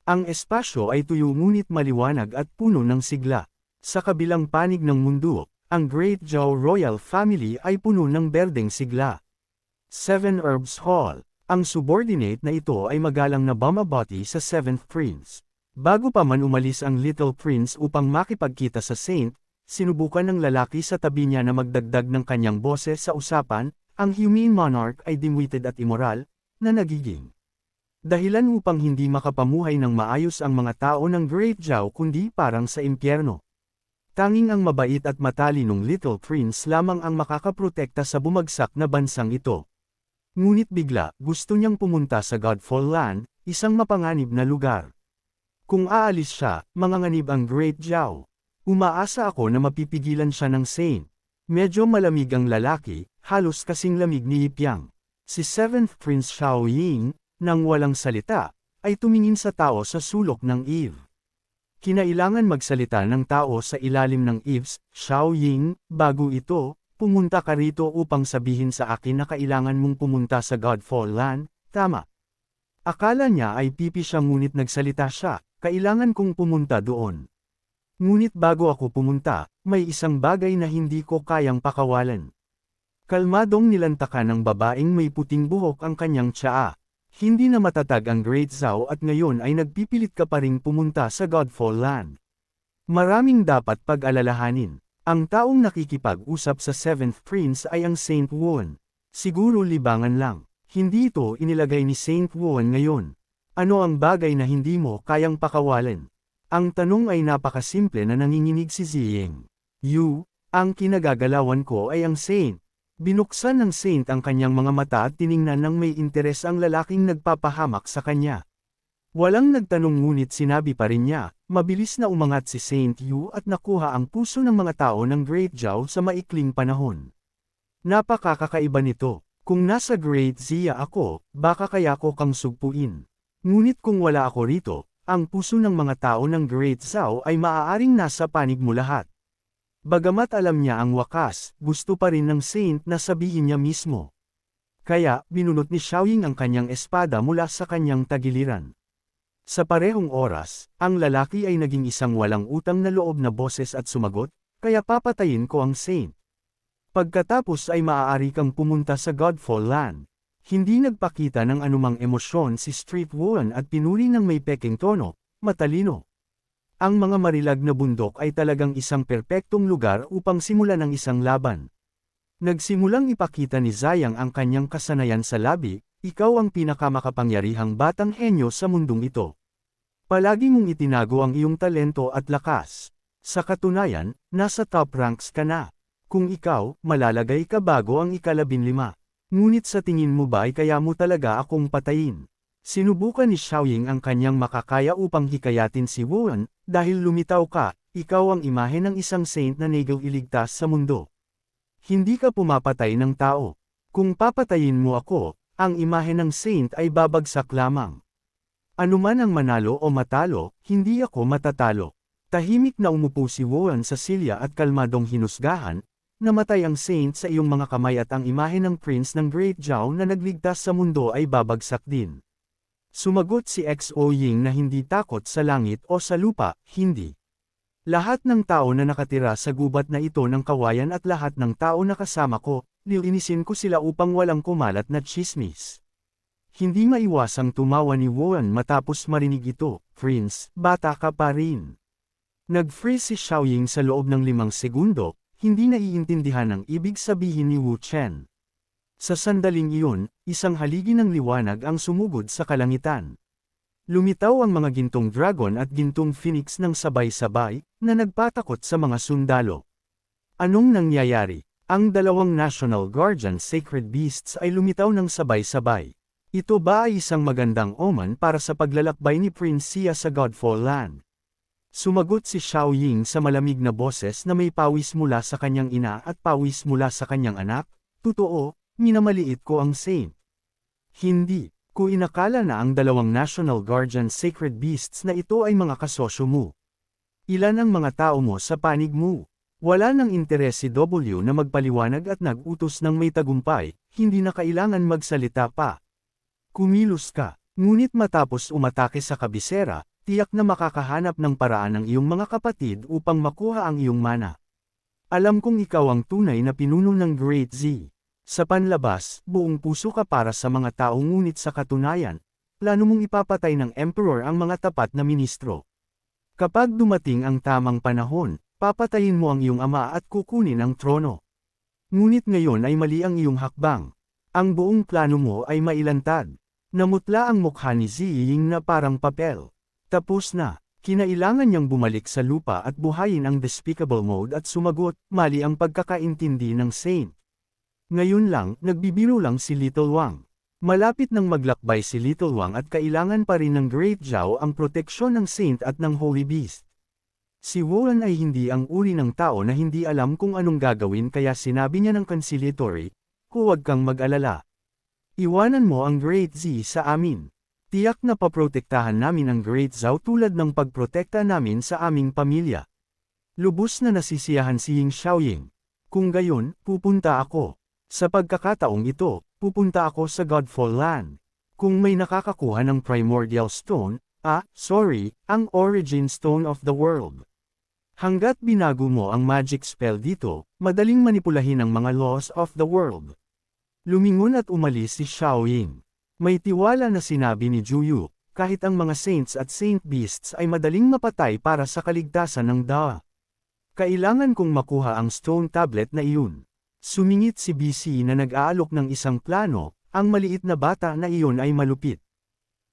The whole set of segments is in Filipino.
Ang espasyo ay tuyo ngunit maliwanag at puno ng sigla. Sa kabilang panig ng mundo, ang Great Zhao Royal Family ay puno ng berdeng sigla. 7 Herbs Hall. Ang subordinate na ito ay magalang na bumabati sa 7th Prince. Bago pa man umalis ang Little Prince upang makipagkita sa Saint, sinubukan ng lalaki sa tabi niya na magdagdag ng kanyang boses sa usapan. Ang humane monarch ay dimwited at immoral, na nagiging dahilan upang hindi makapamuhay ng maayos ang mga tao ng Great Zhao kundi parang sa impyerno. Tanging ang mabait at matalinong Little Prince lamang ang makakaprotekta sa bumagsak na bansang ito. Ngunit bigla, gusto niyang pumunta sa Godfall Land, isang mapanganib na lugar. Kung aalis siya, manganganib ang Great Zhao. Umaasa ako na mapipigilan siya ng Saint. Medyo malamig ang lalaki, halos kasing lamig ni Yipiang. Si 7th Prince Xiaoying, nang walang salita, ay tumingin sa tao sa sulok ng Eve. Kinailangan magsalita ng tao sa ilalim ng eaves, Xiaoying, bago ito, pumunta ka rito upang sabihin sa akin na kailangan mong pumunta sa Godfall Land, tama. Akala niya ay pipi siya ngunit nagsalita siya, kailangan kong pumunta doon. Ngunit bago ako pumunta, may isang bagay na hindi ko kayang pakawalan. Kalmadong nilantakan ng babaeng may puting buhok ang kanyang tsaa. Hindi na matatag ang Great Zhao at ngayon ay nagpipilit ka pa ring pumunta sa Godfall Land. Maraming dapat pag-alalahanin. Ang taong nakikipag-usap sa 7th Prince ay ang Saint Wuan. Siguro libangan lang. Hindi ito inilagay ni Saint Wuan ngayon. Ano ang bagay na hindi mo kayang pakawalan? Ang tanong ay napakasimple na nanginginig si Ziying. Ang kinagagalawan ko ay ang Saint. Binuksan ng Saint ang kanyang mga mata at tiningnan ng may interes ang lalaking nagpapahamak sa kanya. Walang nagtanong ngunit sinabi pa rin niya, mabilis na umangat si Saint Yu at nakuha ang puso ng mga tao ng Great Zhao sa maikling panahon. Napakakaiba nito. Kung nasa Great Zia ako, baka kaya ko kang sugpuin. Ngunit kung wala ako rito, ang puso ng mga tao ng Great Zhao ay maaaring nasa panig mo lahat. Bagamat alam niya ang wakas, gusto pa rin ng Saint na sabihin niya mismo. Kaya, binunot ni Xiaoying ang kanyang espada mula sa kanyang tagiliran. Sa parehong oras, ang lalaki ay naging isang walang utang na loob na boses at sumagot, kaya papatayin ko ang Saint. Pagkatapos ay maaari kang pumunta sa Godfall Land. Hindi nagpakita ng anumang emosyon si Street Wuan at pinuri ng may peking tono, matalino. Ang mga marilag na bundok ay talagang isang perpektong lugar upang simulan ang isang laban. Nagsimulang ipakita ni Ziyang ang kanyang kasanayan sa labi, ikaw ang pinakamakapangyarihang batang henyo sa mundong ito. Palagi mong itinago ang iyong talento at lakas. Sa katunayan, nasa top ranks ka na. Kung ikaw, malalagay ka bago ang ika-15. Ngunit sa tingin mo ba ay kaya mo talaga akong patayin? Sinubukan ni Xiaoying ang kanyang makakaya upang hikayatin si Wuan, dahil lumitaw ka, ikaw ang imahe ng isang saint na naging iligtas sa mundo. Hindi ka pumapatay ng tao. Kung papatayin mo ako, ang imahe ng saint ay babagsak lamang. Anuman ang manalo o matalo, hindi ako matatalo. Tahimik na umupo si Wuan sa silya at kalmadong hinusgahan, namatay ang saint sa iyong mga kamay at ang imahe ng prince ng Great Zhao na nagligtas sa mundo ay babagsak din. Sumagot si XO Ying na hindi takot sa langit o sa lupa, hindi. Lahat ng tao na nakatira sa gubat na ito ng kawayan at lahat ng tao na kasama ko, lilinisin ko sila upang walang kumalat na tsismis. Hindi maiwasang tumawa ni Wuan matapos marinig ito, Prince, bata ka pa rin. Nag-freeze si Xiaoying sa loob ng 5 segundo, hindi naiintindihan ang ibig sabihin ni Wu Chen. Sa sandaling iyon, isang haligi ng liwanag ang sumugod sa kalangitan. Lumitaw ang mga gintong dragon at gintong phoenix ng sabay-sabay, na nagpatakot sa mga sundalo. Anong nangyayari? Ang 2 National Guardian Sacred Beasts ay lumitaw ng sabay-sabay. Ito ba ay isang magandang omen para sa paglalakbay ni Prince Xia sa Godfall Land? Sumagot si Xiaoying sa malamig na boses na may pawis mula sa kanyang ina at pawis mula sa kanyang anak, totoo. Minamaliit ko ang saint. Hindi ko inakala na ang 2 National Guardian Sacred Beasts na ito ay mga kasosyo mo. Ilan ang mga tao mo sa panig mo? Wala nang interes si W na magpaliwanag at nag-utos ng may tagumpay, hindi na kailangan magsalita pa. Kumilos ka, ngunit matapos umatake sa kabisera, tiyak na makakahanap ng paraan ang iyong mga kapatid upang makuha ang iyong mana. Alam kong ikaw ang tunay na pinuno ng Great Z. Sa panlabas, buong puso ka para sa mga tao ngunit sa katunayan, plano mong ipapatay ng Emperor ang mga tapat na ministro. Kapag dumating ang tamang panahon, papatayin mo ang iyong ama at kukunin ang trono. Ngunit ngayon ay mali ang iyong hakbang. Ang buong plano mo ay mailantad. Namutla ang mukha ni Ziying na parang papel. Tapos na, kinailangan niyang bumalik sa lupa at buhayin ang Despicable Mode at sumagot, mali ang pagkakaintindi ng Saint. Ngayon lang, nagbibiro lang si Little Wang. Malapit nang maglakbay si Little Wang at kailangan pa rin ng Great Zhao ang proteksyon ng Saint at ng Holy Beast. Si Wuan ay hindi ang uri ng tao na hindi alam kung anong gagawin kaya sinabi niya ng conciliatory, huwag kang mag-alala. Iwanan mo ang Great Z sa amin. Tiyak na paprotektahan namin ang Great Zhao tulad ng pagprotekta namin sa aming pamilya. Lubos na nasisiyahan si Ying Xiaoying. Kung gayon, pupunta ako. Sa pagkakataong ito, pupunta ako sa Godfall Land. Kung may nakakakuha ng Primordial Stone, ang Origin Stone of the World. Hanggat binago mo ang magic spell dito, madaling manipulahin ang mga laws of the world. Lumingon at umalis si Xiaoying. May tiwala na sinabi ni Juyu, kahit ang mga saints at saint beasts ay madaling mapatay para sa kaligtasan ng Da. Kailangan kong makuha ang stone tablet na iyon. Sumingit si BC na nag-aalok ng isang plano, ang maliit na bata na iyon ay malupit.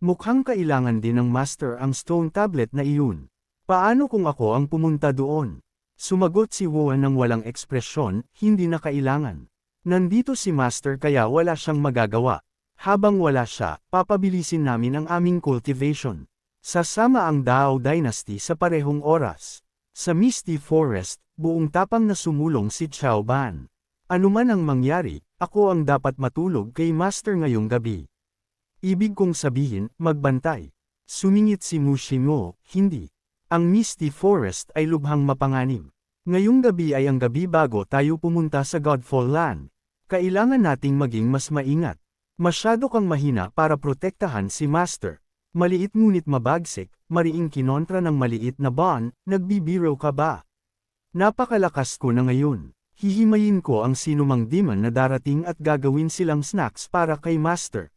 Mukhang kailangan din ng master ang stone tablet na iyon. Paano kung ako ang pumunta doon? Sumagot si Wuan ng walang ekspresyon, hindi na kailangan. Nandito si master kaya wala siyang magagawa. Habang wala siya, papabilisin namin ang aming cultivation. Sasama ang Dao Dynasty sa parehong oras. Sa Misty Forest, buong tapang na sumulong si Xiao Ban. Anuman ang mangyari, ako ang dapat matulog kay master ngayong gabi. Ibig kong sabihin, magbantay. Sumingit si Mu Xingmo, hindi. Ang Misty Forest ay lubhang mapanganib. Ngayong gabi ay ang gabi bago tayo pumunta sa Godfall Land. Kailangan nating maging mas maingat. Masyado kang mahina para protektahan si Master. Maliit ngunit mabagsik, mariing kinontra ng maliit na Bon, nagbibiro ka ba? Napakalakas ko na ngayon. Hihimayin ko ang sinumang demon na darating at gagawin silang snacks para kay Master.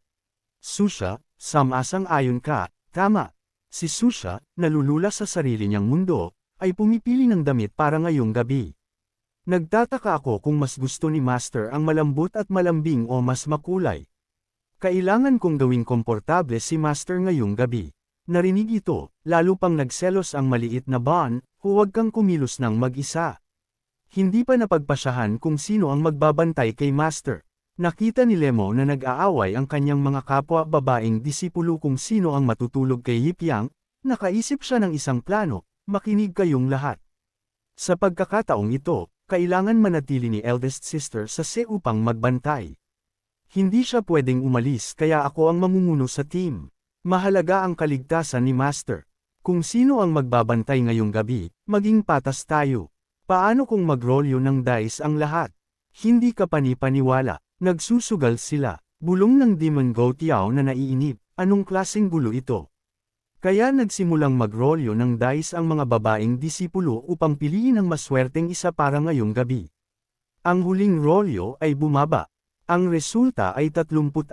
Susha, samasang-ayon ka, tama. Si Susha, nalulula sa sarili niyang mundo, ay pumipili ng damit para ngayong gabi. Nagtataka ako kung mas gusto ni Master ang malambot at malambing o mas makulay. Kailangan kong gawing komportable si Master ngayong gabi. Narinig ito, lalo pang nagselos ang maliit na Bon, huwag kang kumilos ng mag-isa. Hindi pa napagpasyahan kung sino ang magbabantay kay Master. Nakita ni Lemo na nag-aaway ang kanyang mga kapwa babaeng disipulo kung sino ang matutulog kay Yipiang, nakaisip siya ng isang plano, makinig kayong lahat. Sa pagkakataong ito, kailangan manatili ni eldest sister sa Se upang magbantay. Hindi siya pwedeng umalis kaya ako ang mamumuno sa team. Mahalaga ang kaligtasan ni Master. Kung sino ang magbabantay ngayong gabi, maging patas tayo. Paano kung mag-rolyo ng dice ang lahat? Hindi ka panipaniwala. Nagsusugal sila. Bulong ng Demon Goat Yao na naiinip. Anong klaseng gulo ito? Kaya nagsimulang mag-rolyo ng dice ang mga babaeng disipulo upang piliin ang maswerteng isa para ngayong gabi. Ang huling rolyo ay bumaba. Ang resulta ay 36.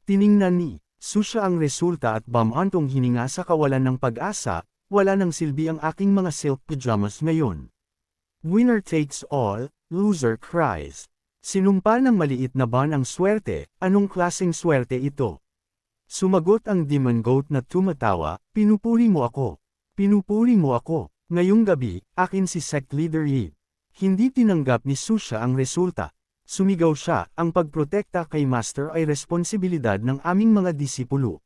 Tiningnan ni Susha ang resulta at bamantong hininga sa kawalan ng pag-asa, wala nang silbi ang aking mga silk pajamas ngayon. Winner takes all, loser cries. Sinumpa ng maliit na Bon ang swerte, anong klaseng swerte ito? Sumagot ang Demon Goat na tumatawa, pinupuri mo ako. Pinupuri mo ako. Ngayong gabi, akin si Sect Leader Yi. Hindi tinanggap ni Susha ang resulta. Sumigaw siya, ang pagprotekta kay Master ay responsibilidad ng aming mga disipulo.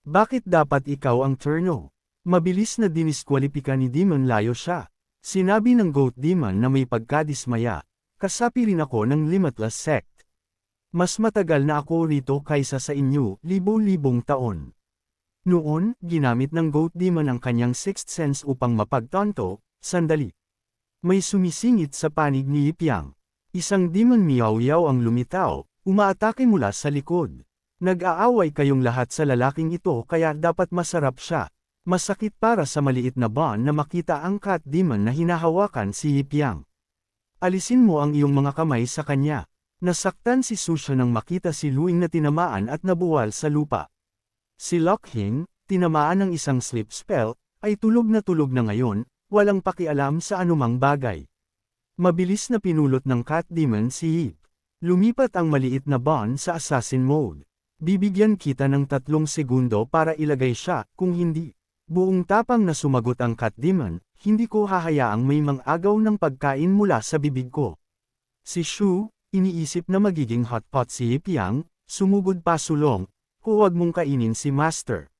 Bakit dapat ikaw ang turno? Mabilis na diniskwalipika ni Demon Layo siya. Sinabi ng Goat Demon na may pagkadismaya. Kasapi rin ako ng Limitless Sect. Mas matagal na ako rito kaysa sa inyo, libo-libong taon. Noon, ginamit ng Goat Demon ang kanyang sixth sense upang mapagtanto, sandali. May sumisingit sa panig ni Yipiang. Isang demon miyaw-yaw ang lumitaw, umaatake mula sa likod. Nag-aaway kayong lahat sa lalaking ito kaya dapat masarap siya. Masakit para sa maliit na Bon na makita ang cat demon na hinahawakan si Yipyang. Alisin mo ang iyong mga kamay sa kanya. Nasaktan si Susha nang makita si Luing na tinamaan at nabuwal sa lupa. Si Lokhing, tinamaan ng isang sleep spell, ay tulog na ngayon, walang pakialam sa anumang bagay. Mabilis na pinulot ng cat demon si Yip. Lumipat ang maliit na Bon sa assassin mode. Bibigyan kita ng 3 segundo para ilagay siya, kung hindi. Buong tapang na sumagot ang cat demon, hindi ko hahayaang may mang-agaw ng pagkain mula sa bibig ko. Si Shu, iniisip na magiging hotpot si Yipyang, sumugod pa sulong, huwag mong kainin si Master.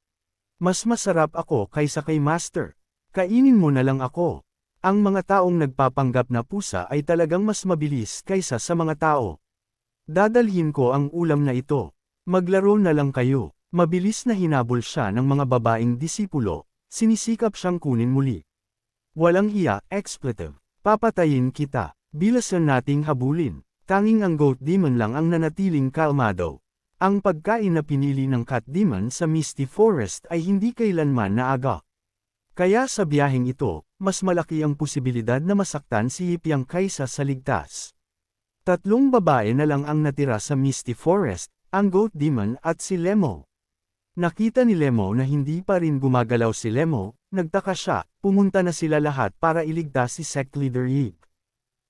Mas masarap ako kaysa kay Master. Kainin mo na lang ako. Ang mga taong nagpapanggap na pusa ay talagang mas mabilis kaysa sa mga tao. Dadalhin ko ang ulam na ito. Maglaro na lang kayo. Mabilis na hinabol siya ng mga babaeng disipulo, sinisikap siyang kunin muli. Walang hiya, expletive. Papatayin kita. Bilasan nating habulin. Tanging ang goat demon lang ang nanatiling kalmado. Ang pagkain na pinili ng cat demon sa Misty Forest ay hindi kailanman naaga. Kaya sa biyaheng ito, mas malaki ang posibilidad na masaktan si Yipyang kaysa sa ligtas. 3 babae na lang ang natira sa Misty Forest, ang goat demon at si Lemo. Nakita ni Lemo na hindi pa rin gumagalaw si Lemo, nagtaka siya, pumunta na sila lahat para iligtas si sect leader Yip.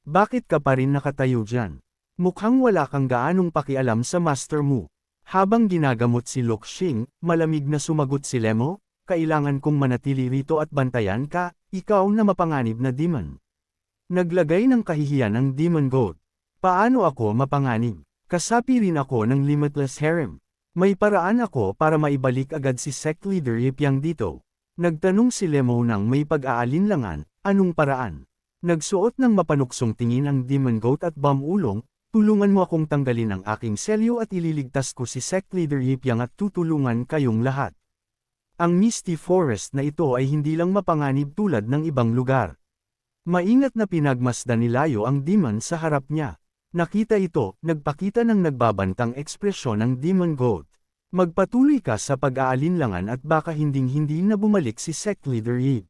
Bakit ka pa rin nakatayo dyan? Mukhang wala kang gaanong pakialam sa master mo. Habang ginagamot si Lokhing, malamig na sumagot si Lemo, kailangan kong manatili rito at bantayan ka, ikaw na mapanganib na demon. Naglagay ng kahihiyan ang demon goat. Paano ako mapanganib? Kasapi rin ako ng limitless harem. May paraan ako para maibalik agad si sect leader Yipyang dito. Nagtanong si Lemo nang may pag-aalinlangan, anong paraan? Nagsuot ng mapanuksong tingin ang demon goat at ulong, tulungan mo akong tanggalin ang aking selyo at ililigtas ko si sect leader Yipyang at tutulungan kayong lahat. Ang Misty Forest na ito ay hindi lang mapanganib tulad ng ibang lugar. Maingat na pinagmasdan ni Layo ang demon sa harap niya. Nakita ito, nagpakita ng nagbabantang ekspresyon ng demon goat. Magpatuloy ka sa pag-aalinlangan at baka hinding-hindi na bumalik si sect leader Yip.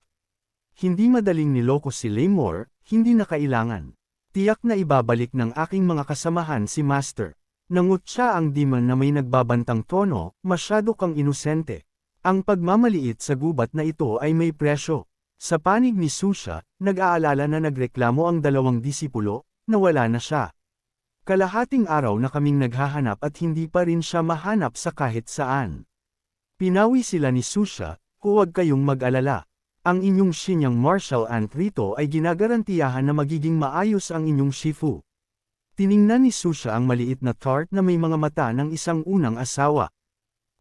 Hindi madaling niloko si Lemore, hindi na kailangan. Tiyak na ibabalik ng aking mga kasamahan si Master. Nangutya ang demon na may nagbabantang tono, masyado kang inosente. Ang pagmamaliit sa gubat na ito ay may presyo. Sa panig ni Susha, nag-aalala na nagreklamo ang 2 disipulo, na wala na siya. Kalahating araw na kaming naghahanap at hindi pa rin siya mahanap sa kahit saan. Pinawi sila ni Susha, huwag kayong mag-alala. Ang inyong Shinyang martial ant rito ay ginagarantiyahan na magiging maayos ang inyong Shifu. Tiningnan ni Susha ang maliit na tart na may mga mata ng isang unang asawa.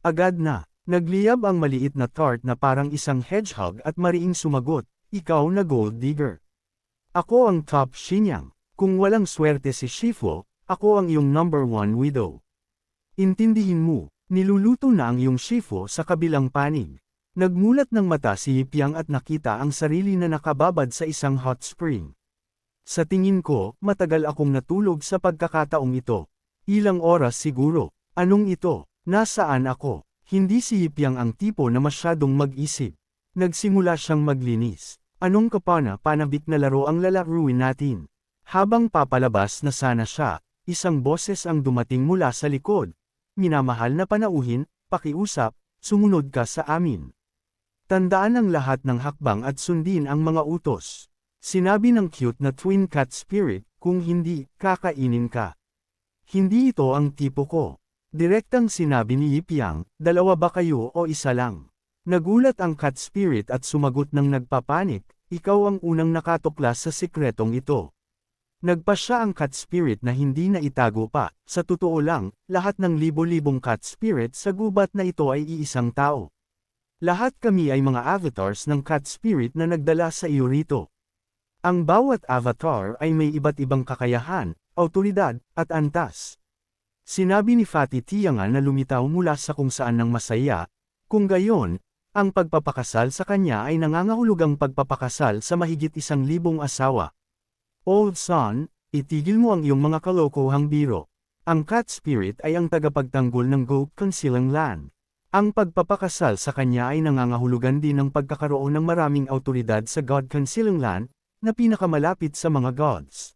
Agad na, nagliyab ang maliit na tart na parang isang hedgehog at mariing sumagot, ikaw na gold digger. Ako ang top Shinyang. Kung walang swerte si Shifu, ako ang iyong number 1 widow. Intindihin mo, niluluto na ang iyong Shifu sa kabilang panig. Nagmulat ng mata si Yipyang at nakita ang sarili na nakababad sa isang hot spring. Sa tingin ko, matagal akong natulog sa pagkakataong ito. Ilang oras siguro. Anong ito? Nasaan ako? Hindi si Yipyang ang tipo na masyadong mag-isip. Nagsimula siyang maglinis. Anong panabik na laro ang lalaruin natin? Habang papalabas na sana siya, isang boses ang dumating mula sa likod. Minamahal na panauhin, pakiusap, sumunod ka sa amin. Tandaan ang lahat ng hakbang at sundin ang mga utos. Sinabi ng cute na twin cat spirit, kung hindi, kakainin ka. Hindi ito ang tipo ko. Direktang sinabi ni Yipyang, 2 ba kayo o 1 lang? Nagulat ang cat spirit at sumagot ng nagpapanik, ikaw ang unang nakatuklas sa sikretong ito. Nagpa siya ang cat spirit na hindi na itago pa. Sa totoo lang, lahat ng libo-libong cat spirit sa gubat na ito ay iisang tao. Lahat kami ay mga avatars ng cat spirit na nagdala sa iyo rito. Ang bawat avatar ay may iba't ibang kakayahan, awtoridad, at antas. Sinabi ni Fatty Tiangan na lumitaw mula sa kung saan ng masaya, kung gayon, ang pagpapakasal sa kanya ay nangangahulugang pagpapakasal sa mahigit 1,000 asawa. Old son, itigil mo ang iyong mga kalokohang biro. Ang cat spirit ay ang tagapagtanggol ng goat concealing land. Ang pagpapakasal sa kanya ay nangangahulugan din ng pagkakaroon ng maraming awtoridad sa God Concealing Land, na pinakamalapit sa mga gods.